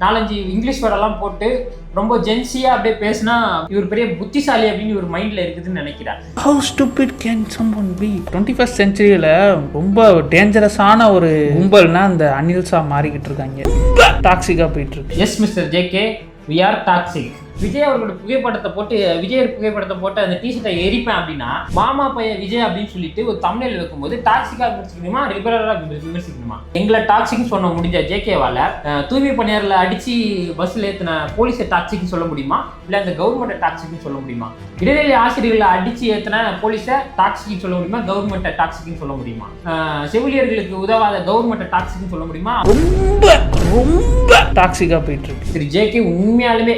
4-5 English வேர்டெல்லாம் போட்டு ரொம்ப ஜென்சியா அப்படியே பேசினா இவர் பெரிய புத்திசாலி அப்படின்னு இவர் மைண்ட்ல இருக்குதுன்னு நினைக்கிறார். How stupid can someone be? 21st centuryல ரொம்ப டேஞ்சரஸான ஒரு கும்பல்னா அந்த அனில்ஸா மாறிக்கிட்டு இருக்காங்க. டாக்ஸிக்கா போயிட்டு இருக்கு. S mister JK, we are toxic. Vijay அவர்களோட புகைப்படத்தை போட்டு அந்த டிஷர்ட்டை எரிப்பேன் அப்படின்னா மாமா பைய விஜய் அப்படின்னு சொல்லிட்டு ஒரு தமிழில் வைக்கும்போது டாக்ஸிக்கா விமர்சிக்கணுமா ரெகுலரா விமர்சிக்கணுமா? எங்களை டாக்ஸிக்னு சொல்ல முடிஞ்ச ஜேகேவால தூய்மை பணியாளர்ல அடிச்சு பஸ்ல ஏத்தின போலீஸை டாக்ஸிக்னு சொல்ல முடியுமா? இல்ல அந்த கவர்மெண்ட்டை டாக்ஸிக்னு சொல்ல முடியுமா? இடைநிலை ஆசிரியர்களை அடிச்சு ஏத்தின போலீஸை டாக்ஸிக்னு சொல்ல முடியுமா? கவர்மெண்ட்டை டாக்ஸிக்னு சொல்ல முடியுமா? செவிலியர்களுக்கு உதவாத கவர்மெண்ட்டை டாக்ஸிக்னு சொல்ல முடியுமா? ரொம்ப டாக்ஸிக்கா போயிட்டு இருக்கு. திரு ஜேகே உண்மையாலுமே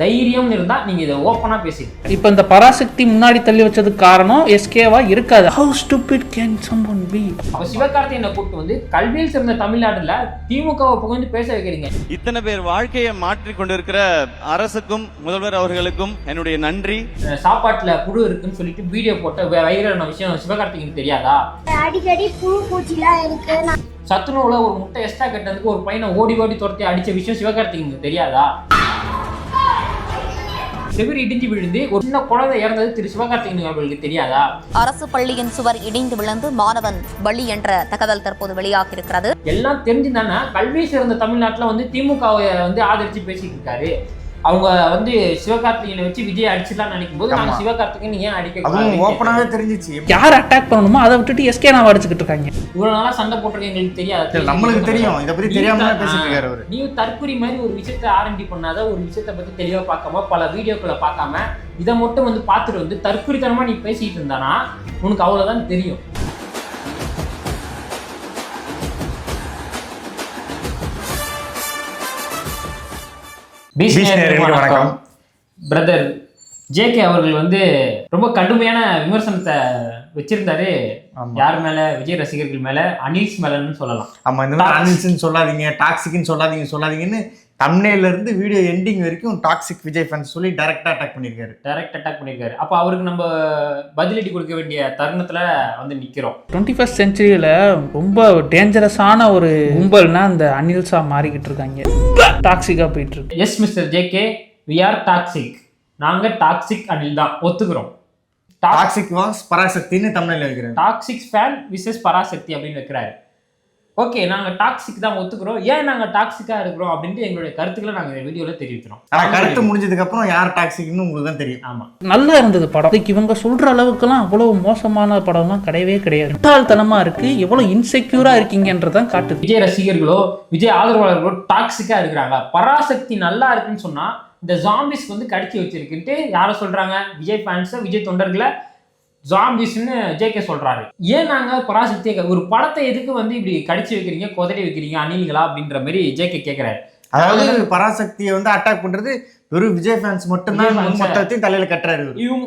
தைரியம் இருந்தா நீங்க இதை ஓப்பனா பேசுங்க. இப்ப இந்த பராசக்தி முன்னாடி தள்ளி வச்சதுக்கு காரணம் எஸ்கேவா இருக்காது. How stupid can someone be? அப்ப சிவகார்த்திகேயனை கூப்பிட்டு வந்து கல்வியில் சிறந்த தமிழ்நாடுல திமுகவை புகழ்ந்து பேச வைக்கிறீங்க. இத்தனை பேர் வாழ்க்கையை மாற்றி கொண்டிருக்கிற அரசுக்கும் முதல்வர் அவர்களுக்கும் என்னுடைய நன்றி. சாப்பாட்டுல புழு இருக்குன்னு சொல்லிட்டு வீடியோ போட்ட வைரலான விஷயம் சிவகார்த்திகேயனுக்கு தெரியாதா? அடிக்கடி புழு பூச்சிலாம் இருக்கு. சத்துணவுல ஒரு முட்டை எக்ஸ்ட்ரா கட்டதுக்கு ஒரு பையனை ஓடி துரத்தி அடிச்ச விஷயம் சிவகார்த்திகேயனுக்கு தெரியாதா? செவிரி இடிஞ்சு விழுந்து ஒரு சின்ன குழந்தை இறந்தது திரு சிவகார்த்திகேயன் அவர்களுக்கு தெரியாதா? அரசு பள்ளியின் சுவர் இடிந்து விழுந்து மாணவன் பலி என்ற தகவல் தற்போது வெளியாகி இருக்கிறது. எல்லாம் தெரிஞ்சுதானே கல்வி சிறந்த தமிழ்நாட்டுல வந்து திமுகவை வந்து ஆதரிச்சு பேசிட்டு இருக்காரு. அவங்க வந்து சிவகார்த்திகேயனை வச்சு விஜய் அடிச்சுலாம் நினைக்கும் போது நாங்க சிவகார்த்திகேயன் ஏன் அடிக்க தெரிஞ்சிச்சு யார் அட்டாக் பண்ணணுமோ அதை விட்டுட்டு எஸ்கே நான் அடிச்சுக்கிட்டு இருக்காங்க. இவ்வளவு நாளா சண்டை போட்டிருக்க எங்களுக்கு தெரியாது, நம்மளுக்கு தெரியும். இதை பத்தி தெரியாம பேசிட்டு இருக்காரு அவரு. நீ தற்குறி மாதிரி ஒரு விஷயத்த ஆரண்டி பண்ணாத, ஒரு விஷயத்த பத்தி தெளிவா பார்க்காம பல வீடியோக்களை பார்க்காம இதை மட்டும் வந்து பார்த்துட்டு வந்து தற்குறித்தனமா நீ பேசிட்டு இருந்தானா உனக்கு அவ்வளவுதான் தெரியும். வணக்கம் பிரதர். ஜேகே அவர்கள் வந்து ரொம்ப கடுமையான விமர்சனத்தை வச்சிருந்தாரு. யார் மேல? விஜய் ரசிகர்கள் மேல, அனில்ஸ் மேலன்னு சொல்லலாம். ஆமா, இந்த மாதிரி அனில்ஸ்ன்னு சொல்லாதீங்க, டாக்ஸிக்னு சொல்லாதீங்கன்னு தம்ப்நெயில்ல இருந்து வீடியோ எண்டிங் வரைக்கும் டாக்ஸிக் விஜய் ஃபேன்ஸ் சொல்லி டைரக்டா அட்டாக் பண்ணிருக்காரு. அப்ப அவருக்கு நம்ம பதிலடி கொடுக்க வேண்டிய தருணத்துல வந்து நிக்கிறோம். 21st centuryல ரொம்ப டேஞ்சரஸான ஒரு கும்பல்னா அந்த அனில்ஸா மாறிக்கிட்டு இருக்காங்க. டாக்ஸிக்கா போயிட்டு இருக்கு. S mister JK, we are toxic. நாங்க டாக்ஸிக் அனில் தான் ஒத்துக்கிறோம். டாக்ஸிக் வாஸ் பராசக்தின்னு தம்ப்நெயில்ல வைக்கிறேன். டாக்ஸிக் ஃபேன் விசஸ் பராசக்தி அப்படின்னு வைக்கிறாரு. ஓகே, நாங்க டாக்ஸிக் தான் ஒத்துக்கிறோம். ஏன் நாங்க டாக்ஸிக்கா இருக்கிறோம் அப்படின்ட்டு எங்களுடைய கருத்துக்களை நாங்க இந்த வீடியோல தெரிவிக்கிறோம். ஆனா கருத்து முடிஞ்சதுக்கு அப்புறம் யார் டாக்ஸிக்னு உங்களுக்கு தான் தெரியும். ஆமா, நல்லா இருந்தது படம். இவங்க சொல்ற அளவுக்குலாம் அவ்வளவு மோசமான படம்லாம் கிடையவே கிடையாது. முட்டாள்தனமா இருக்கு. எவ்வளவு இன்செக்யூரா இருக்கீங்கன்றதான் காட்டுது. விஜய் ரசிகர்களோ விஜய் ஆதரவாளர்களோ டாக்ஸிக்கா இருக்கிறாங்க. பராசக்தி நல்லா இருக்குன்னு சொன்னா இந்த ஜாம்பிஸ்க்கு வந்து கடிச்சு வச்சிருக்குன்ட்டு யாரை சொல்றாங்க? விஜய் ஃபேன்ஸை, விஜய் தொண்டர்களை ஜாம்பிஸ்ன்னு ஜேகே சொல்றாரு. ஏன் நாங்க பராசக்தியை ஒரு படத்தை எதுக்கு வந்து இப்படி கடிச்சு வைக்கிறீங்க, கொதறி வைக்கிறீங்க அணில்களா அப்படின்ற மாதிரி ஜேகே கேட்கிறாரு. அதாவது பராசக்தியை வந்து அட்டாக் பண்றது வெறும் விஜய் ஃபேன்ஸ் மட்டும்தான் மொத்தத்தையும் தலையில கட்டுறாரு. இவங்க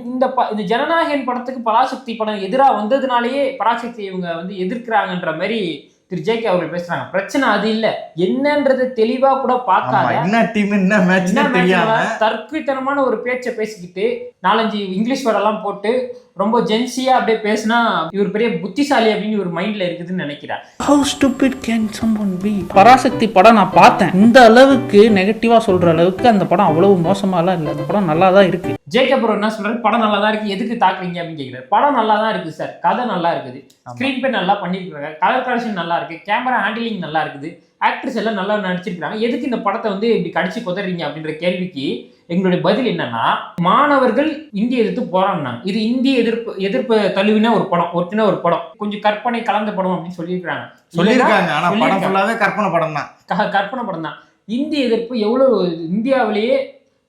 இந்த ஜனநாயகன் படத்துக்கு பராசக்தி படம் எதிராக வந்ததுனாலேயே பராசக்தி இவங்க வந்து எதிர்க்கிறாங்கன்ற மாதிரி திரு ஜேகே அவர்கள் பேசுறாங்க. பிரச்சனை அது இல்ல, என்னன்றதை தெளிவா கூட பார்க்காத, என்ன டீம் என்ன மேட்ச் தெரியாம தற்குறித்தனமான ஒரு பேச்சை பேசிக்கிட்டு 4-5 இங்கிலீஷ் வேர்டெல்லாம் போட்டு ரொம்ப ஜென்சியா அப்படியே பேசினா இவர் பெரிய புத்திசாலி அப்படின்னு ஒரு மைண்ட்ல இருக்குதுன்னு நினைக்கிறார். How stupid can someone be? Parasakthi படம் நான் பார்த்தேன். இந்த அளவுக்கு நெகட்டிவா சொல்ற அளவுக்கு அந்த படம் அவ்வளவு மோசமாலாம் இல்லை. அந்த படம் நல்லா தான் இருக்கு. ஜேகே ப்ரோ என்ன சொல்றாரு? படம் நல்லா தான் இருக்கு, எதுக்கு தாக்குறீங்க அப்படின்னு கேட்கிறாரு. படம் நல்லா தான் இருக்கு சார், கதை நல்லா இருக்குது, ஸ்கிரீன் பிளே நல்லா பண்ணிருக்காங்க, கலர் கலெக்ஷன் நல்லா இருக்கு, கேமரா ஹேண்டிலிங் நல்லா இருக்குது, ஆக்ட்ரஸ் எல்லாம் நல்லா நடிச்சிருக்காங்க. எதுக்கு இந்த படத்தை வந்து இப்படி கடிச்சு கொதறீங்க அப்படின்ற கேள்விக்கு எங்களுடைய பதில் என்னன்னா, மாணவர்கள் இந்திய எதிர்த்து போராடினாங்க. இது இந்திய எதிர்ப்பு தழுவின ஒரு படம், ஒட்டின ஒரு படம், கொஞ்சம் கற்பனை கலந்த படம் அப்படின்னு சொல்லியிருக்காங்க. ஆனா படம் ஃபுல்லாவே கற்பனை படம் தான். இந்திய எதிர்ப்பு எவ்வளவு, இந்தியாவிலேயே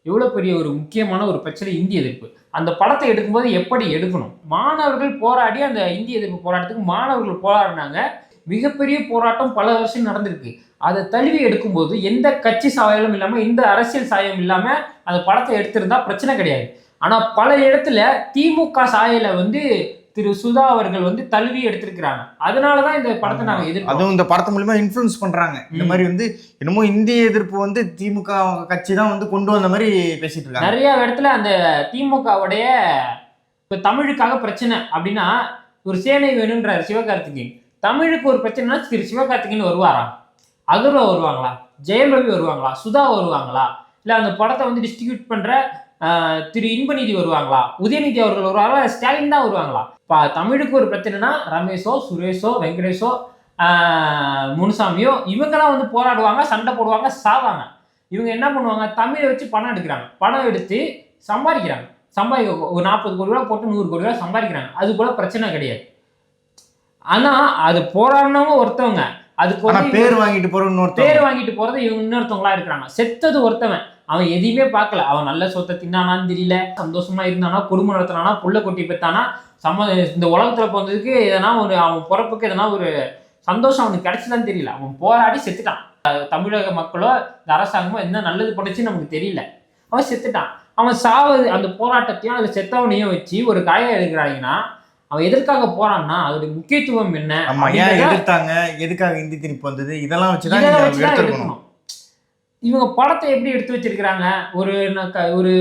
எவ்வளவு பெரிய ஒரு முக்கியமான ஒரு பிரச்சனை இந்திய எதிர்ப்பு. அந்த படத்தை எடுக்கும்போது எப்படி எடுக்கணும்? மாணவர்கள் போராடி அந்த இந்திய எதிர்ப்பு போராட்டத்துக்கு மாணவர்கள் போராடினாங்க. மிகப்பெரிய போராட்டம் பல வருஷம் நடந்திருக்கு. அதை தழுவி எடுக்கும்போது எந்த கட்சி சாயம் இல்லாம, எந்த அரசியல் சாயம் இல்லாம அந்த படத்தை எடுத்திருந்தா பிரச்சனை கிடையாது. ஆனா பல இடத்துல திமுக சாயலை வந்து திரு சுதா அவர்கள் வந்து தழுவி எடுத்திருக்கிறாங்க. அதனாலதான் இந்த படத்தை நாங்க எதிர்ப்பு. அதுவும் இந்த படத்து மூலமா இன்ஃப்ளூயன்ஸ் பண்றாங்க. இந்த மாதிரி வந்து என்னமோ இந்திய எதிர்ப்பு வந்து திமுக கட்சி தான் வந்து கொண்டு வந்த மாதிரி பேசிட்டு இருக்காங்க. நிறைய இடத்துல அந்த திமுகவுடைய இப்ப தமிழுக்காக பிரச்சனை அப்படின்னா ஒரு சேனை வேணும்ன்றாரு சிவகார்த்திகேயன். தமிழுக்கு ஒரு பிரச்சனைனா திரு சிவகார்த்திகேயன் வருவாரா? அகர்வா வருவாங்களா? ஜெயம் ரவி வருவாங்களா, சுதா வருவாங்களா, இல்லை அந்த படத்தை வந்து டிஸ்ட்ரிபியூட் பண்ற திரு இன்பநிதி வருவாங்களா, உதயநிதி அவர்கள் வருவாங்களா, ஸ்டாலின் தான் வருவாங்களா? தமிழுக்கு ஒரு பிரச்சனைனா ரமேஷோ, சுரேஷோ, வெங்கடேஷோ, முனுசாமியோ இவங்கெல்லாம் வந்து போராடுவாங்க, சண்டை போடுவாங்க, சாவாங்க. இவங்க என்ன பண்ணுவாங்க, தமிழை வச்சு பணம் எடுக்கிறாங்க, பணம் எடுத்து சம்பாதிக்கிறாங்க. ஒரு 40 கோடி ரூபா போட்டு 100 கோடி ரூபா சம்பாதிக்கிறாங்க. அது கூட பிரச்சனை கிடையாது. ஆனா அது போராடினவங்க ஒருத்தவங்க, அதுக்கு பேர் வாங்கிட்டு போறது இவங்க இன்னொருத்தவங்களா இருக்கிறாங்க. செத்தது ஒருத்தவன், அவன் எதையுமே பார்க்கல. அவன் நல்ல சொத்தை தின்னானான்னு தெரியல, சந்தோஷமா இருந்தானா, குடும்பம் நடத்தினானா, புள்ள கொட்டி பெத்தானா, இந்த உலகத்துல போனதுக்கு எதனா அவன் பிறப்புக்கு எதனா ஒரு சந்தோஷம் அவனுக்கு கிடைச்சதான்னு தெரியல. அவன் போராடி செத்துட்டான். தமிழக மக்களோ இந்த அரசாங்கமோ என்ன நல்லது பண்ணுச்சுன்னு நமக்கு தெரியல. அவன் செத்துட்டான். அவன் சாவது அந்த போராட்டத்தையும் அதில் செத்தவனையும் வச்சு ஒரு கதையை எடுக்கிறாங்கன்னா அவன் எதற்காக போறான்னா அதோட முக்கியத்துவம் என்ன, எதிர்த்தாங்க, எதுக்காக இந்தி திணிப்பு வந்தது, இதெல்லாம் வச்சுதான் எடுக்கணும். இவங்க படத்தை எப்படி எடுத்து வச்சிருக்கிறாங்க, ஒரு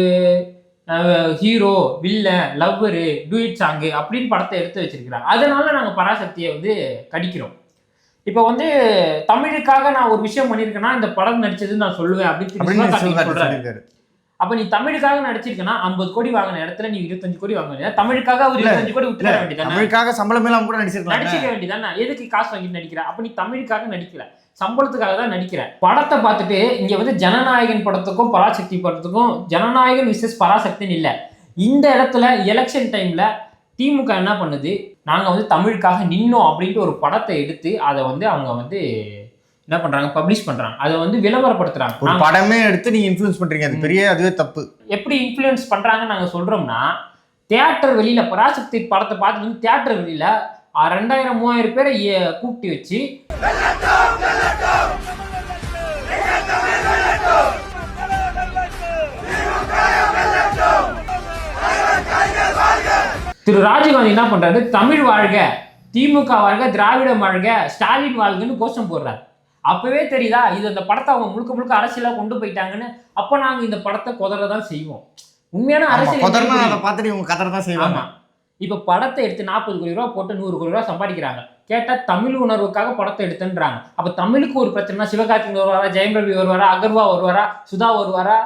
hero, villain, lover, duet song அப்படின்னு படத்தை எடுத்து வச்சிருக்கிறாங்க. அதனால நாங்கள் பராசக்தியை வந்து கடிக்கிறோம். இப்போ வந்து தமிழுக்காக நான் ஒரு விஷயம் பண்ணியிருக்கேன்னா இந்த படம் நடிச்சதுன்னு நான் சொல்லுவேன் அப்படின்னு சொல்றேன். அப்ப நீ தமிழுக்காக நடிச்சிருக்கனா 50 கோடி வாங்கின இடத்துல நீ 25 கோடி வாங்க. தமிழுக்காக ஒரு 25 கோடி விட்டுற வேண்டியதானே? தமிழுக்காக சம்பளம் எல்லாம் கூட நடிச்சிருக்க வேண்டியதானே? எதுக்கு காசு வாங்கிட்டு நடிக்கிற? அப்ப நீ தமிழுக்காக நடிக்கல, சம்பளத்துக்காக தான் நடிக்கிற. படத்தை பார்த்துட்டு இங்க வந்து ஜனநாயகன் படத்துக்கும் பராசக்தி படத்துக்கும் ஜனநாயகன் விசஸ் பராசக்தின்னு இல்லை. இந்த இடத்துல எலெக்ஷன் டைம்ல திமுக என்ன பண்ணுது, நாங்க வந்து தமிழுக்காக நின்னோம் அப்படின்ட்டு ஒரு படத்தை எடுத்து அதை வந்து அவங்க வந்து என்ன பண்றாங்க, பப்ளிஷ் பண்றாங்க, அதை வந்து விளம்பரப்படுத்துறாங்க. ஒரு படமே எடுத்து நீங்க இன்ஃப்ளூயன்ஸ் பண்றீங்க, அது பெரிய அதுவே தப்பு. எப்படி இன்ஃப்ளூயன்ஸ் பண்றாங்கன்னு நாங்க சொல்றோம்னா, தியேட்டர் வெளியில பராசக்தி படத்தை பார்த்துட்டு வந்து தியேட்டர் வெளியில 2000-3000 பேரை கூப்பிட்டு வச்சு திரு ராஜீவ்காந்தி என்ன பண்றாரு, தமிழ் வாழ்க, திமுக வாழ்க, திராவிடம் வாழ்க, ஸ்டாலின் வாழ்கன்னு கோஷம் போடுறாரு. அப்பவே தெரியுதா இது அந்த படத்தை அவங்க முழுக்க அரசியலா கொண்டு போயிட்டாங்கன்னு. அப்ப நாங்க இந்த படத்தை கொதறதான் செய்வோம். உண்மையான அரசியல் செய்வாங்க. இப்ப படத்தை எடுத்து 40 கோடி ரூபா போட்டு 100 கோடி ரூபா சம்பாதிக்கிறாங்க. கேட்டா தமிழ் உணர்வுக்காக படத்தை எடுத்துன்றாங்க. அப்ப தமிழுக்கு ஒரு பிரச்சனை, சிவகார்த்திகேயன் வருவாரா, ஜெயம் ரவி வருவாரா, அகர்வா வருவாரா, சுதா வருவாரா,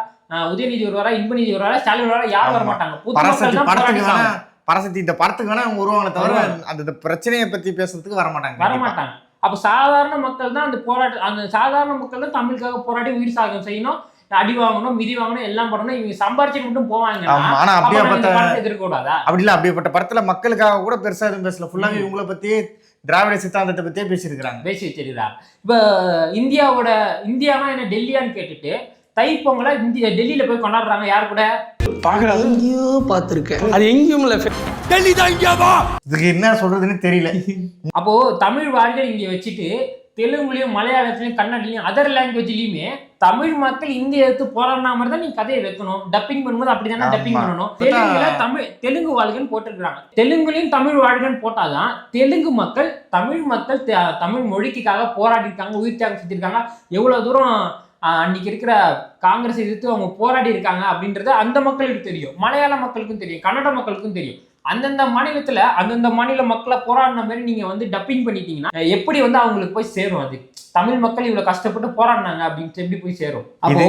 உதயநிதி வருவாரா, இன்பநிதி வருவாரா, ஸ்டாலின் வருவாரா, யாரும் வர மாட்டாங்க. பராசக்தி இந்த படத்துக்கு வேணா அவங்க வருவாங்களே தவிர அந்த பிரச்சனையை பத்தி பேசுறதுக்கு வரமாட்டாங்க. அப்ப சாதாரண மக்கள் தான் அந்த சாதாரண மக்கள் தான் தமிழுக்காக போராடி உயிர் சாகம் செய்யணும், அடி வாங்கணும், மிதி வாங்கணும், எல்லாம் பண்ணணும். இவங்க சம்பாரிச்சு மட்டும் போவாங்க. ஆனா எதிர்க்கூடாதா? அப்படி இல்ல, அப்படிப்பட்ட படத்துல மக்களுக்காக கூட பெருசா எதுவும் பேசல. ஃபுல்லாவே இவங்களை பத்தியே திராவிட சித்தாந்தத்தை பத்தியே பேசி வச்சிருக்காங்க. இப்ப இந்தியானா என்ன டெல்லியான்னு கேட்டுட்டு தைப்பொங்கலை டெல்லியில போய் கொண்டாடுறாங்க. யாரு கூட எங்கேயோ பார்த்திருக்கேன், அது எங்கேயும் இல்ல, டெல்லி தான். இதுக்கு என்ன சொல்றதுன்னு தெரியல. அப்போ தமிழ் வாழ்கள் இங்க வச்சுட்டு தெலுங்குலயும் மலையாளத்திலயும் கன்னடலையும் அதர் லாங்குவேஜ்லயுமே தமிழ் மக்கள் இந்திய எடுத்து போராடின மாதிரி தான் நீ கதையை வைக்கணும். டப்பிங் பண்ணும்போது அப்படிதானே டப்பிங் பண்ணணும். தெலுங்கு வாழ்கன்னு போட்டுருக்காங்க. தெலுங்குலயும் தமிழ் வாழ்கன்னு போட்டாதான் தெலுங்கு மக்கள் தமிழ் மக்கள் தமிழ் மொழிக்காக போராடி இருக்காங்க, உயிர் தியாகம் செஞ்சிருக்காங்க. எவ்வளவு தூரம் அன்னைக்கு இருக்கிற காங்கிரஸ் எதிர்த்து அவங்க போராடி இருக்காங்க அப்படின்றது அந்த மக்களுக்கு தெரியும், மலையாள மக்களுக்கும் தெரியும், கன்னட மக்களுக்கும் தெரியும். அந்தந்த மாநிலத்துல அந்தந்த மாநில மக்களை போராடின மாதிரி நீங்க வந்து டப்பிங் பண்ணிட்டீங்கன்னா எப்படி வந்து அவங்களுக்கு போய் சேரும்? அது தமிழ் மக்கள் இவ்வளவு கஷ்டப்பட்டு போராடினாங்க அப்படின்னு எப்படி போய் சேரும்? அப்போ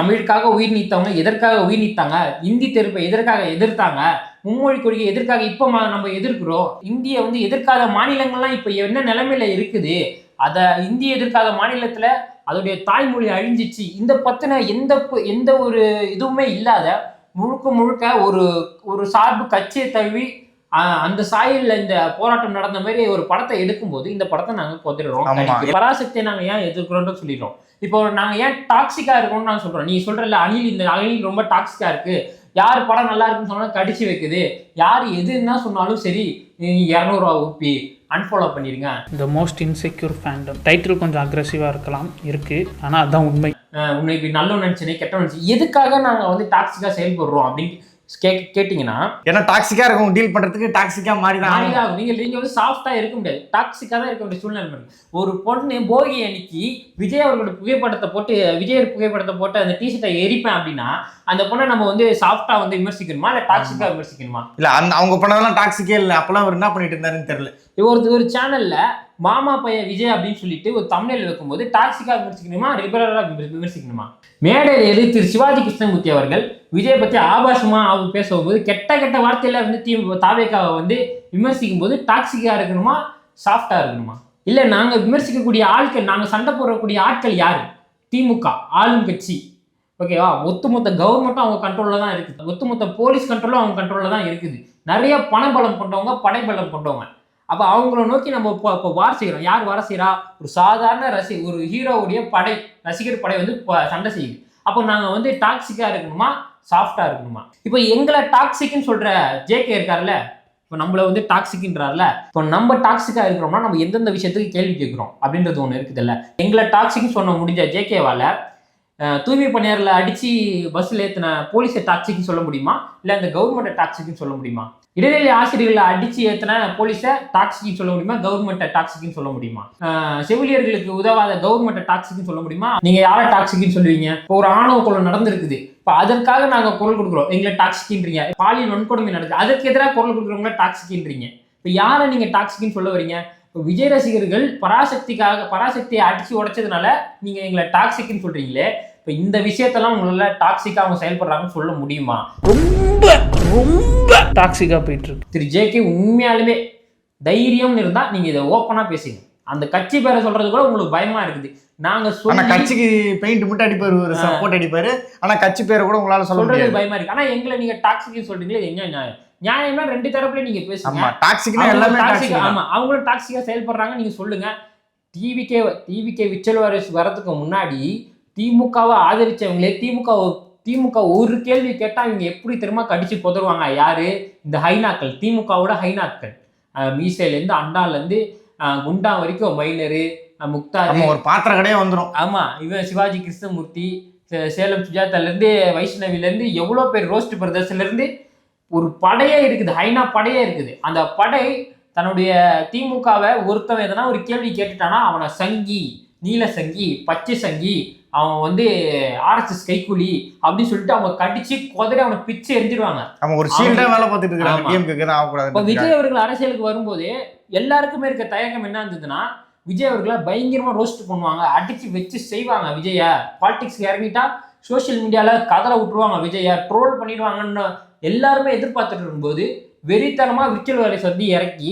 தமிழுக்காக உயிர் நீத்தவங்க எதற்காக உயிர் நீத்தாங்க? இந்தி தெருப்பை எதற்காக எதிர்த்தாங்க? மும்மொழி கொள்கை எதற்காக இப்ப நம்ம எதிர்க்கிறோம்? இந்திய வந்து எதிர்க்காத மாநிலங்கள்லாம் இப்ப என்ன நிலைமையில இருக்குது? அத இந்திய எதிர்க்காத மாநிலத்துல அதோடைய தாய்மொழி அழிஞ்சிச்சு. இந்த பத்தின எந்த ஒரு இதுவுமே இல்லாத முழுக்க ஒரு சார்பு கட்சியை தழுவி அந்த சாயல்ல இந்த போராட்டம் நடந்த மாதிரி ஒரு படத்தை எடுக்கும்போது இந்த படத்தை நாங்க கொதிடுறோம். பராசக்தியை நாங்க ஏன் எதிர்க்கிறோம்னு சொல்லிடுறோம். இப்போ நாங்க ஏன் டாக்ஸிக்கா இருக்கோம்னு நாங்க சொல்றோம். நீ சொல்றல அணில் ரொம்ப டாக்ஸிக்கா இருக்கு, யார் படம் நல்லா இருக்குன்னு சொன்னாலும் கடிச்சு வைக்குது, யார் எதுன்னா சொன்னாலும் சரி 200 ரூபா ஊப்பி அன்ஃபாலோ பண்ணிருங்க. இந்த மோஸ்ட் இன்செக்யூர் ஃபேண்டம் டைட்டில் கொஞ்சம் அக்ரெசிவா இருக்கலாம், இருக்கு, ஆனா அதான் உண்மை. உன்னை இப்படி நல்ல நினைச்சனே கெட்ட நினைச்சு எதுக்காக நாங்க வந்து டாக்ஸிக்கா செயல்படுறோம் அப்படின்னு கேட்டீங்கன்னா, ஏன்னா டாக்ஸிக்கா இருக்கும், டீல் பண்றதுக்கு டாக்ஸிக்கா மாறிதான். நீங்க வந்து சாஃப்டா இருக்க முடியாது, டாக்ஸிக்கா தான் இருக்க வேண்டிய சூழ்நிலை. ஒரு பொண்ணு போகி அன்னைக்கு விஜய் அவர்களோட புகைப்படத்தை போட்டு அந்த டிஷர்ட்டை எரிப்பேன் அப்படின்னா அந்த பொண்ணை நம்ம வந்து சாஃப்டா வந்து விமர்சிக்கணுமா இல்ல டாக்ஸிக்கா விமர்சிக்கணுமா? இல்ல அவங்க பண்ணதெல்லாம் டாக்ஸிக்கே இல்ல. அப்பெல்லாம் அவர் என்ன பண்ணிட்டு இருந்தாருன்னு தெரியல. ஒரு சேனல்ல மாமா பையன் விஜய் அப்படின்னு சொல்லிட்டு ஒரு தமிழில் வைக்கும்போது டாக்ஸிக்காக விமர்சிக்கணுமா லிபரலாக விமர்சிக்கணுமா? மேடையில் எழுதி திரு சிவாஜி கிருஷ்ணமூர்த்தி அவர்கள் விஜயை பற்றி ஆபாசமாக அவர் பேசும்போது கெட்ட வார்த்தையில வந்து தாவேக்காவை வந்து விமர்சிக்கும் போது டாக்ஸிக்காக இருக்கணுமா சாஃப்டாக இருக்கணுமா? இல்லை நாங்கள் விமர்சிக்கக்கூடிய ஆட்கள், நாங்கள் சண்டை போடக்கூடிய ஆட்கள் யார்? திமுக ஆளும் கட்சி, ஓகேவா? ஒட்டுமொத்த கவர்மெண்ட்டும் அவங்க கண்ட்ரோலில் தான் இருக்குது, ஒட்டுமொத்த போலீஸ் கண்ட்ரோலும் அவங்க கண்ட்ரோலில் தான் இருக்குது. நிறைய பணபலம் கொண்டவங்க, படைபலம் கொண்டவங்க. அப்போ அவங்கள நோக்கி நம்ம இப்போ வார் செய்கிறோம். யார் வார செய்கிறா? ஒரு சாதாரண ஒரு ஹீரோவுடைய ரசிகர் படை வந்து சண்டை செய்யுது. அப்போ நாங்கள் வந்து டாக்ஸிக்காக இருக்கணுமா சாஃப்டாக இருக்கணுமா? இப்போ எங்களை டாக்ஸிக்குன்னு சொல்கிற ஜேகே இருக்கார்ல, இப்போ நம்மளை வந்து டாக்ஸிக்ன்றார்ல, இப்போ நம்ம டாக்ஸிக்காக இருக்கிறோம்னா நம்ம எந்தெந்த விஷயத்துக்கு கேள்வி கேட்குறோம் அப்படின்றது ஒன்று இருக்குதுல்ல. எங்களை டாக்ஸிக்னு சொன்ன முடிஞ்ச ஜேகேவால் தூய்மை பணியாரில் அடித்து பஸ்ஸில் ஏற்றின போலீஸை டாக்ஸிக்னு சொல்ல முடியுமா? இல்லை அந்த கவர்மெண்ட்டை டாக்ஸிக்னு சொல்ல முடியுமா? இடைநிலை ஆசிரியர்களை அடித்து ஏற்றின போலீஸை டாக்ஸிக்னு சொல்ல முடியுமா? கவர்மெண்ட்டை டாக்ஸிக்னு சொல்ல முடியுமா? செவிலியர்களுக்கு உதவாத கவர்மெண்ட்டை டாக்ஸிக்னு சொல்ல முடியுமா? நீங்கள் யாரை டாக்ஸிக்னு சொல்லுவீங்க? இப்போ ஒரு ஆணவ கொலை நடந்திருக்குது, இப்போ அதற்காக நாங்கள் குரல் கொடுக்குறோம், எங்களை டாக்ஸிக்ன்றீங்க. பாலியல் வன்கொடுமை நடக்குது, அதற்கு எதிராக குரல் கொடுக்குறவங்கள டாக்ஸிக்ன்றீங்க. இப்போ யாரை நீங்கள் டாக்ஸிக்னு சொல்ல வரீங்க? இப்போ விஜய் ரசிகர்கள் பராசக்தியை அடித்து உடைச்சதுனால நீங்கள் எங்களை டாக்ஸிக்னு சொல்கிறீங்களே, இப்போ இந்த விஷயத்தெல்லாம் உங்களால் டாக்ஸிக்காக அவங்க செயல்படுறாங்கன்னு சொல்ல முடியுமா? ரொம்ப ரொம்ப டாக்ஸிக்காக போயிட்டு இருக்கு. திரு ஜேகே உண்மையாலுமே தைரியம்னு இருந்தால் நீங்கள் இதை ஓப்பனாக பேசுங்க. அந்த கட்சி பேரை சொல்றது கூட உங்களுக்கு பயமா இருக்குது. நாங்க சொல்ல கட்சிக்கு பெயிண்ட் மட்டும் அடிப்பாரு, ஒரு சப்போர்ட் அடிப்பாரு, ஆனா கட்சி பேரை கூட உங்களால சொல்றது பயமா இருக்கு. ஆனா எங்களை நீங்க டாக்ஸிக் சொல்றீங்களே, எங்க நியாயம்? நியாயம்னா ரெண்டு தரப்புல நீங்க பேசுங்க. டாக்ஸிக்னா எல்லாமே டாக்ஸிக். ஆமா, அவங்களும் டாக்ஸிக்கா செயல்படுறாங்க, நீங்க சொல்லுங்க. டிவிகே விச்சல் வாரிசு வரதுக்கு முன்னாடி திமுகவை ஆதரிச்சவங்களே திமுக ஒரு கேள்வி கேட்டா இவங்க எப்படி தெரியுமா கடிச்சு கொதருவாங்க? யாரு? இந்த ஹைனாக்கள், திமுகவோட ஹைனாக்கள். மீசையிலேருந்து அண்டாலேருந்து குண்டா வரைக்கும் மைனரு, முக்தார், ஒரு பாத்திர கடையே வந்துடும். ஆமா, இவன் சிவாஜி கிருஷ்ணமூர்த்தி, சேலம் சுஜாதாலேருந்து வைஷ்ணவிலேருந்து எவ்வளோ பேர், ரோஸ்ட் பிரதர்ஸ்லேருந்து ஒரு படையே இருக்குது, ஹைனா படையே இருக்குது. அந்த படை தன்னுடைய திமுகவை ஒருத்தவன் எதனா ஒரு கேள்வி கேட்டுட்டானா அவனை சங்கி, நீல சங்கி, பச்சை சங்கி, அவன் வந்து ஆர்எஸ்எஸ் கைக்கூலி அப்படின்னு சொல்லிட்டு அவங்க கடிச்சு கொதறி அவனை பிச்சு எரிஞ்சிடுவாங்க. அவன் ஒரு ஷீல்டா வேலை பார்த்துட்டு இருக்காங்க. இப்போ விஜய் அவர்கள் அரசியலுக்கு வரும்போது எல்லாருக்குமே இருக்க தயக்கம் என்ன இருந்ததுன்னா, விஜய் அவர்களை பயங்கரமா ரோஸ்ட் பண்ணுவாங்க, அடிச்சு வச்சு செய்வாங்க. விஜய பாலிடிக்ஸ்க்கு இறங்கிட்டா சோசியல் மீடியால கதலை விட்டுருவாங்க, விஜய ட்ரோல் பண்ணிடுவாங்கன்னு எல்லாருமே எதிர்பார்த்துட்டு இருக்கும்போது வெறித்தனமா விச்சல் வாரிசு வந்து இறக்கி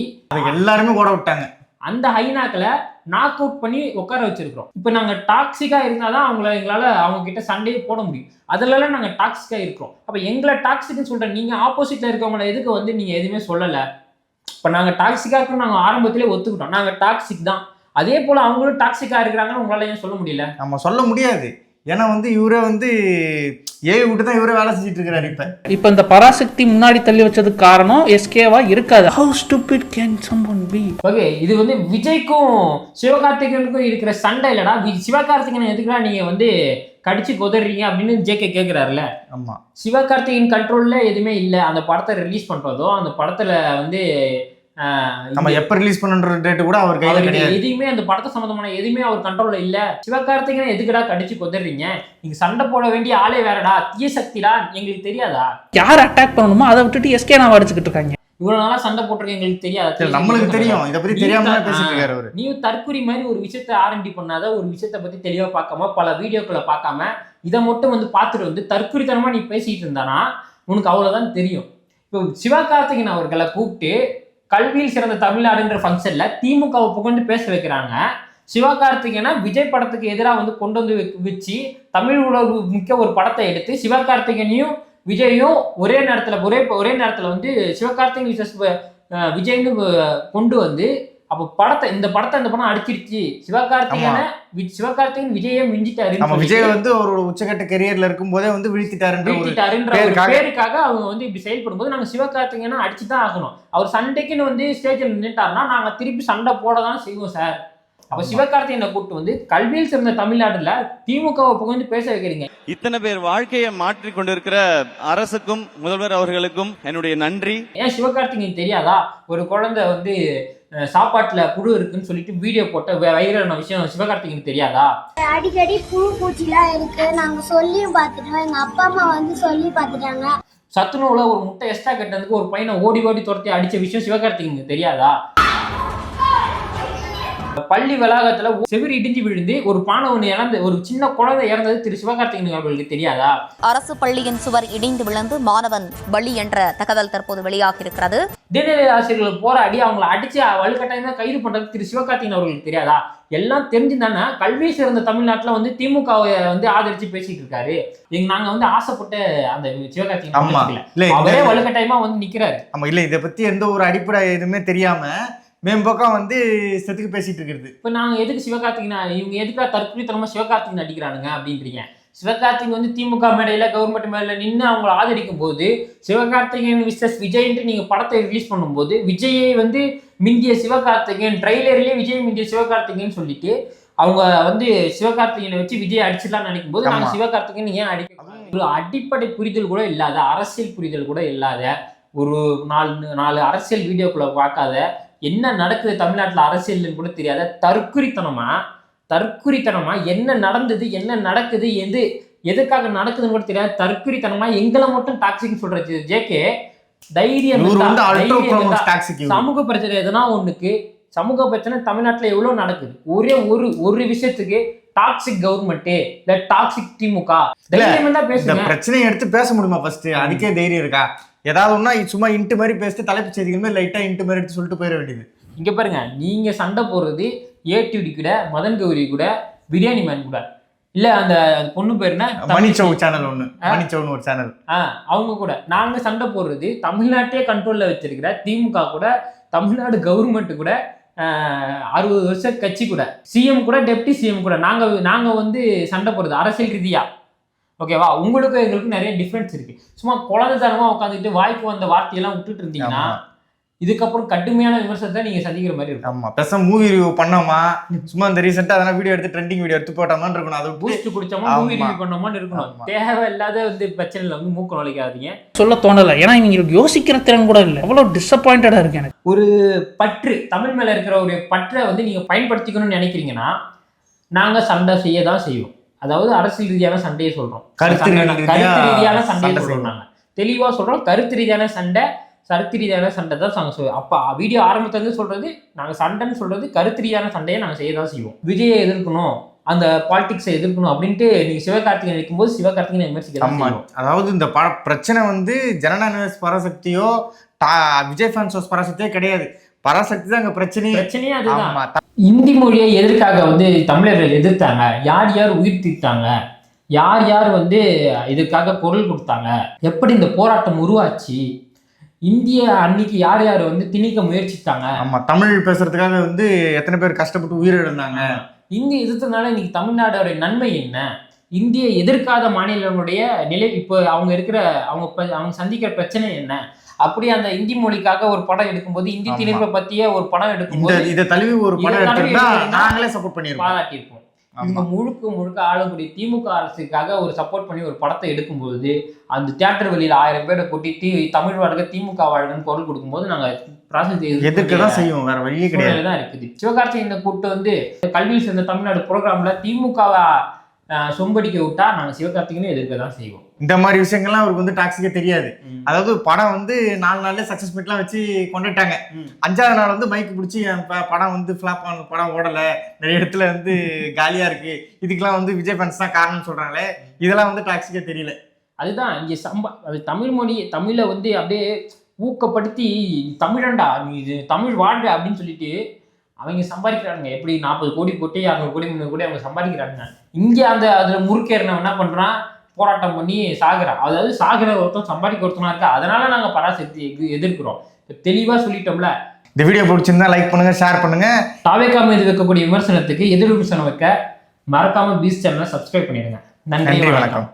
எல்லாருமே கூட விட்டாங்க. அந்த ஹைனாக்களை நாக் அவுட் பண்ணி உட்கார வச்சிருக்கிறோம். இப்போ நாங்கள் டாக்ஸிக்காக இருந்தால் தான் எங்களால் அவங்க கிட்ட சண்டையே போட முடியும். அதிலலாம் நாங்கள் டாக்ஸிக்காக இருக்கிறோம். அப்போ எங்களை டாக்ஸிக்னு சொல்கிறேன், நீங்கள் ஆப்போசிட்டில் இருக்கவங்கள எதுக்கு வந்து நீங்கள் எதுவுமே சொல்லலை? இப்போ நாங்கள் டாக்ஸிக்காக இருக்கோம், நாங்கள் ஆரம்பத்திலே ஒத்துக்கிட்டோம், நாங்கள் டாக்ஸிக் தான். அதே போல் அவங்களும் டாக்ஸிக்காக இருக்கிறாங்கன்னு உங்களால் ஏன் சொல்ல முடியல? நம்ம சொல்ல முடியாது. ஏன்னா வந்து இவரே வந்து ஏவி விட்டு தான் இவரே வேலை செஞ்சுட்டு இருக்கிறாரு. இப்போ இந்த பராசக்தி முன்னாடி தள்ளி வச்சதுக்கு காரணம் எஸ்கேவா இருக்காது. How stupid can someone be? Okay, இது வந்து விஜய்க்கும் சிவகார்த்திகேயனுக்கும் இருக்கிற சண்டை இல்லடா. சிவகார்த்திகேயன் எதுக்குடா நீங்க வந்து கடிச்சு கொதறீங்க அப்படின்னு ஜேகே கேட்கிறாருல. ஆமா, சிவகார்த்திகேயன் கண்ட்ரோல்ல எதுவுமே இல்லை. அந்த படத்தை ரிலீஸ் பண்றதோ, அந்த படத்துல வந்து நம்ம எப்ப ரிலீஸ் பண்ணுற டேட் கூட அவர் கையில கிடையாது. எதுவுமே அந்த படத்தை சம்பந்தமான எதுவுமே அவர் கண்ட்ரோல்ல இல்ல. சிவகார்த்திகேயன் எதுக்குடா கடிச்சு கொதறீங்க? நீங்க சண்டை போட வேண்டிய ஆளே வேறடா, தீய சக்திடா, எங்களுக்கு தெரியாதா? யார் அட்டாக் பண்ணணுமோ அதை விட்டுட்டு எஸ்கே நான் அடிச்சுக்கிட்டு இருக்காங்க. இவ்வளவு நாளா சண்டை போட்டிருக்க எங்களுக்கு தெரியாது, நம்மளுக்கு தெரியும். இதை பத்தி தெரியாம பேசிட்டு இருக்காரு அவரு. நீ தற்குறி மாதிரி ஒரு விஷயத்த ஆரண்டி பண்ணாத, ஒரு விஷயத்த பத்தி தெளிவா பார்க்காம, பல வீடியோக்களை பார்க்காம, இதை மட்டும் வந்து பார்த்துட்டு வந்து தற்குறித்தனமா நீ பேசிட்டு இருந்தானா உனக்கு அவ்வளவுதான் தெரியும். இப்போ சிவகார்த்திகேயன் அவர்களை கூப்பிட்டு கல்வியில் சிறந்த தமிழ்நாடுன்ற ஃபங்க்ஷன்ல திமுகவை புகழ்ந்து பேச வைக்கிறாங்க. சிவகார்த்திகேயனை விஜய் படத்துக்கு எதிராக வந்து கொண்டு வந்து வச்சு தமிழ் உலகு மிக்க ஒரு படத்தை எடுத்து சிவகார்த்திகேயனையும் விஜயும் ஒரே நேரத்தில் வந்து சிவகார்த்திகேயன் விசஸ் விஜய்னு கொண்டு வந்து அப்போ இந்த படம் அடிச்சிருச்சு. சிவகார்த்திகேயன் விஜயை மிஞ்சிட்டாரு. விஜய் வந்து ஒரு உச்சகட்ட கெரியர்ல இருக்கும் போதே வந்து வீழ்த்திட்டாருன்ற பேருக்காக அவங்க வந்து இப்படி செயல்படும் போது நாங்க சிவகார்த்திகேயனை அடிச்சுதான் ஆகணும். அவர் சண்டைக்குன்னு வந்து ஸ்டேஜில் நின்றுட்டாருன்னா நாங்க திருப்பி சண்டை போடதான் செய்வோம் சார். அப்ப சிவகார்த்திகேயனை கூப்பிட்டு வந்து கல்வியில் சிறந்த தமிழ்நாடுல திமுகவை புகழ்ந்து பேச வைக்கிறீங்க. இத்தனை பேர் வாழ்க்கையை மாற்றி கொண்டிருக்கிற அரசுக்கும் முதல்வர் அவர்களுக்கும் என்னுடைய நன்றி. ஏன் சிவகார்த்திகேயன் தெரியாதா? ஒரு குழந்தை வந்து சாப்பாட்டுல புழு இருக்குன்னு சொல்லிட்டு வீடியோ போட்ட வைரலான விஷயம் சிவகார்த்திகேயன் தெரியாதா? அடிக்கடி புழு பூச்சிலாம் இருக்கு, நாங்க சொல்லியும் பார்த்துட்டோம், எங்க அப்பா அம்மா வந்து சொல்லி பார்த்துட்டாங்க. சத்துணவுல ஒரு முட்டை எக்ஸ்ட்ரா கட்டதுக்கு ஒரு பையனை ஓடி துரத்தி அடிச்ச விஷயம் சிவகார்த்திகேயன் தெரியாதா? பள்ளி வளாகத்துல செவிரி இடிஞ்சு விழுந்து ஒரு மாணவன் இறந்து, ஒரு சின்ன குழந்தை இறந்தது திரு சிவகார்த்திகேயன் அவர்களுக்கு தெரியாதா? அரசு பள்ளியின் சுவர் இடிந்து விழுந்து மாணவன் பலி என்ற தகவல் தற்போது வெளியாகியிருக்கிறது. இடைநிலை ஆசிரியர்கள் போராடி அவங்களை அடிச்சு வலுக்கட்டாயமா கைது பண்றது திரு சிவகார்த்திகேயன் அவர்களுக்கு தெரியாதா? எல்லாம் தெரிஞ்சுதானே கல்வி சிறந்த தமிழ்நாட்டுல வந்து திமுகவை வந்து ஆதரிச்சு பேசிட்டு இருக்காரு. நாங்க வந்து ஆசைப்பட்ட அந்த சிவகார்த்திகேயன் அவரே வலுக்கட்டாயமா வந்து நிக்கிறாரு. ஆமா, இல்ல இதை பத்தி எந்த ஒரு அடிப்படை எதுவுமே தெரியாம மேம்போக்கம் வந்து செத்துக்கு பேசிட்டு இருக்கிறது. இப்ப நாங்க எதுக்கு சிவகார்த்திகேயன், இவங்க எதுக்கா தற்கொலைத்தனமா சிவகார்த்திகேயன் அடிக்கிறானுங்க அப்படின்றீங்க. சிவகார்த்திகேயன் வந்து திமுக மேடையில கவர்மெண்ட் மேடையில நின்று அவங்களை ஆதரிக்கும் போது சிவகார்த்திகேயன் விசஸ் விஜய்ன்ட்டு நீங்க படத்தை ரிலீஸ் பண்ணும்போது விஜயை வந்து மிந்திய சிவகார்த்திகேயன், ட்ரைலர்லயே விஜய் மிந்திய சிவகார்த்திகேயன் சொல்லிட்டு அவங்க வந்து சிவகார்த்திகேயனை வச்சு விஜய் அடிச்சிடலாம்னு நினைக்கும் போது நாங்க சிவகார்த்திகேயன் ஏன் அடிக்க, ஒரு அடிப்படை புரிதல் கூட இல்லாத, அரசியல் புரிதல் கூட இல்லாத, ஒரு நாலு அரசியல் வீடியோக்குள்ள பார்க்காத, என்ன நடக்குது தமிழ்நாட்டில் அரசியல்னு கூட தெரியாத தற்குறித்தனமா என்ன நடந்தது, என்ன நடக்குது, எதுக்காக நடக்குதுன்னு கூட தெரியாது தற்குறித்தனமா எங்களை மட்டும் டாக்ஸிக் சொல்றது. ஜேகே தைரியம், சமூக பிரச்சனை எதனா ஒண்ணுக்கு, சமூக பிரச்சனை தமிழ்நாட்டில் எவ்வளவு நடக்குது, ஒரே ஒரு விஷயத்துக்கு டாக்ஸிக் கவர்மெண்ட் இல்ல டாக்ஸிக் திமுக, தைரியம் தான் பேசுங்க. பிரச்சனையை எடுத்து பேச முடியுமா? ஃபர்ஸ்ட் அதுக்கே தைரியம் இருக்கா? ஏதாவது ஒன்னா சும்மா இன்ட்டு மாதிரி பேசிட்டு தலைப்பு செய்திகள் மாதிரி லைட்டா இன்ட்டு மாதிரி எடுத்து சொல்லிட்டு போயிட வேண்டியது. இங்க பாருங்க, நீங்க சண்டை போடுறது ஏடிவி கூட, மதன் கௌரி கூட, பிரியாணி மேன் கூட, இல்ல அந்த பொண்ணு பேர் என்ன, மணிச்சௌ சேனல் ஒண்ணு, மணிச்சௌன்னு ஒரு சேனல், அவங்க கூட நாங்க சண்டை போடுறது தமிழ்நாட்டையே கண்ட்ரோல்ல வச்சிருக்கிற திமுக கூட, தமிழ்நாடு கவர்மெண்ட் கூட, 60 வருஷ கட்சி கூட, சிஎம் கூட, டெப்டி சிஎம் கூட நாங்க வந்து சண்டை போடுறது அரசியல் ரீதியா. ஓகேவா? உங்களுக்கும் எங்களுக்கும் நிறைய டிஃப்ரென்ஸ் இருக்கு. சும்மா குழந்தைத்தனமா உட்காந்துட்டு வாய்ப்பு வந்த வார்த்தையெல்லாம் விட்டுட்டு இருந்தீங்கன்னா இதுக்கப்புறம் கடுமையான விமர்சனத்தை நீங்க சந்திக்கிற மாதிரி இருக்கும். ஆமா, பெருசா மூவி ரிவ்யூ பண்ணோமா, சும்மா அந்த ரீசெண்டா அதெல்லாம் வீடியோ எடுத்து ட்ரெண்டிங் வீடியோ எடுத்து போட்டோமான்னு இருக்கணும். அதை பூஸ்ட் குடிச்சோமா, மூவி ரிவ்யூ பண்ணோமான்னு இருக்கணும். தேவையில்லாத வந்து பிரச்சனைல வந்து மூக்கு நுழைக்காதீங்க. சொல்ல தோணலை, ஏன்னா இவங்களுக்கு யோசிக்கிற திறன் கூட இல்லை. அவ்வளவு டிசப்பாயிண்டடா இருக்கு எனக்கு. ஒரு பற்று, தமிழ் மேல இருக்கிற ஒரு பற்றை வந்து நீங்க பயன்படுத்திக்கணும்னு நினைக்கிறீங்கன்னா நாங்க சண்டை செய்ய தான் செய்வோம். அதாவது அரசியல் ரீதியான சண்டையை சொல்றோம், கருத்து ரீதியான சண்டையை சொல்றோம். நாங்க தெளிவா சொல்றோம், கருத்து ரீதியான சண்டை தான் நாங்கள் சொல்லுவோம். அப்போ வீடியோ ஆரம்பத்துலேருந்து சொல்றது நாங்கள் சண்டைன்னு சொல்றது கருத்து ரீதியான சண்டையை நாங்கள் செய்ய தான் செய்வோம். விஜயை எதிர்க்கணும், அந்த பாலிடிக்ஸை எதிர்க்கணும் அப்படின்ட்டு நீங்க சிவகார்த்திகேயன் நினைக்கும்போது சிவகார்த்திகேயன் விமர்சிக்கலாம். அதாவது இந்த பிரச்சனை வந்து ஜனநாயக பராசக்தியோ விஜய் ஃபேன்ஸ் பராசக்தியோ கிடையாது. பராசக்தி தான் அங்க பிரச்சனையே அதுதான். இந்தி மொழியை எதற்காக வந்து தமிழர்கள் எதிர்த்தாங்க, யார் யார் உயிர் தீர்த்தாங்க, யார் வந்து இதுக்காக குரல் கொடுத்தாங்க, எப்படி இந்த போராட்டம் உருவாச்சு, இந்திய அன்னைக்கு யார் யார் வந்து திணிக்க முயற்சித்தாங்க. ஆமா, தமிழ் பேசுறதுக்காக வந்து எத்தனை பேர் கஷ்டப்பட்டு உயிரிழந்தாங்க. இந்திய எதிர்த்ததுனால இன்னைக்கு தமிழ்நாடோட நன்மை என்ன, இந்திய எதிர்க்காத மாநிலங்களுடைய நிலை, இப்போ அவங்க சந்திக்கிற பிரச்சனை என்ன, அப்படி அந்த இந்தி மொழிக்காக ஒரு படம் எடுக்கும்போது, இந்தி திணிப்பை பத்திய ஒரு படம் எடுக்கும்போது இதை தழுவி ஒரு படம் எடுத்திருந்தா நாங்களே சப்போர்ட் பண்ணிருப்போம், பாராட்டியிருப்போம். இவங்க முழுக்க ஆளக்கூடிய திமுக அரசுக்காக ஒரு சப்போர்ட் பண்ணி ஒரு படத்தை எடுக்கும்போது அந்த தியேட்டர் வெளியில 1000 பேரை கூட்டி தமிழ் வாழ்க திமுக வாழ்கன்னு குரல் கொடுக்கும்போது நாங்க எதிர்க்கதான் செய்வோம், வேற வழியே கிடையாது தான் இருக்குது. சிவகார்த்திகேயன் கூட்டு வந்து கல்வியில் சேர்ந்த தமிழ்நாடு ப்ரோக்ராம்ல திமுகவை சொம்படிக்க விட்டா நாங்க சிவகார்த்திகேயனை எதிர்க்க தான் செய்வோம். இந்த மாதிரி விஷயங்கள்லாம் அவருக்கு வந்து டாக்ஸிக்கே தெரியாது. அதாவது படம் வந்து 4 நாள்ல சக்சஸ் மீட்லாம் வச்சு கொண்டுட்டாங்க. 5ஆவது நாள் வந்து மைக்கு பிடிச்சி படம் வந்து ஃபிளாப் ஆன, படம் ஓடல, நிறைய இடத்துல வந்து காலியா இருக்கு, இதுக்கெல்லாம் வந்து விஜய் ஃபேன்ஸ் தான் காரணம்னு சொல்றாங்களே, இதெல்லாம் வந்து டாக்ஸிக்கே தெரியல. அதுதான் இங்கே அது தமிழ் மொழி, தமிழை வந்து அப்படியே ஊக்கப்படுத்தி தமிழண்டா நீ இது தமிழ் வாழ்க அப்படின்னு சொல்லிட்டு அவங்க சம்பாதிக்கிறாங்க. எப்படி 40 கோடி போட்டு 200 கோடி 300 கோடி அவங்க சம்பாதிக்கிறாங்க. இங்கே அதில் முறுக்கேறினவன் என்ன பண்ணுறான், போராட்டம் பண்ணி சாகுறான். அதாவது சாகுற ஒருத்தன் சம்பாதிக்க ஒருத்தனா இருக்கா, அதனால நாங்கள் பராசக்தி எதிர்க்கிறோம். தெளிவாக சொல்லிட்டோம்ல. இந்த வீடியோ பிடிச்சிருந்தா லைக் பண்ணுங்க, ஷேர் பண்ணுங்க. தாவேக்கா மீது வைக்கக்கூடிய விமர்சனத்துக்கு எதிர் விமர்சனம் வைக்க மறக்காம பீஸ் சேனலை சப்ஸ்கிரைப் பண்ணிடுங்க. நன்றி, வணக்கம்.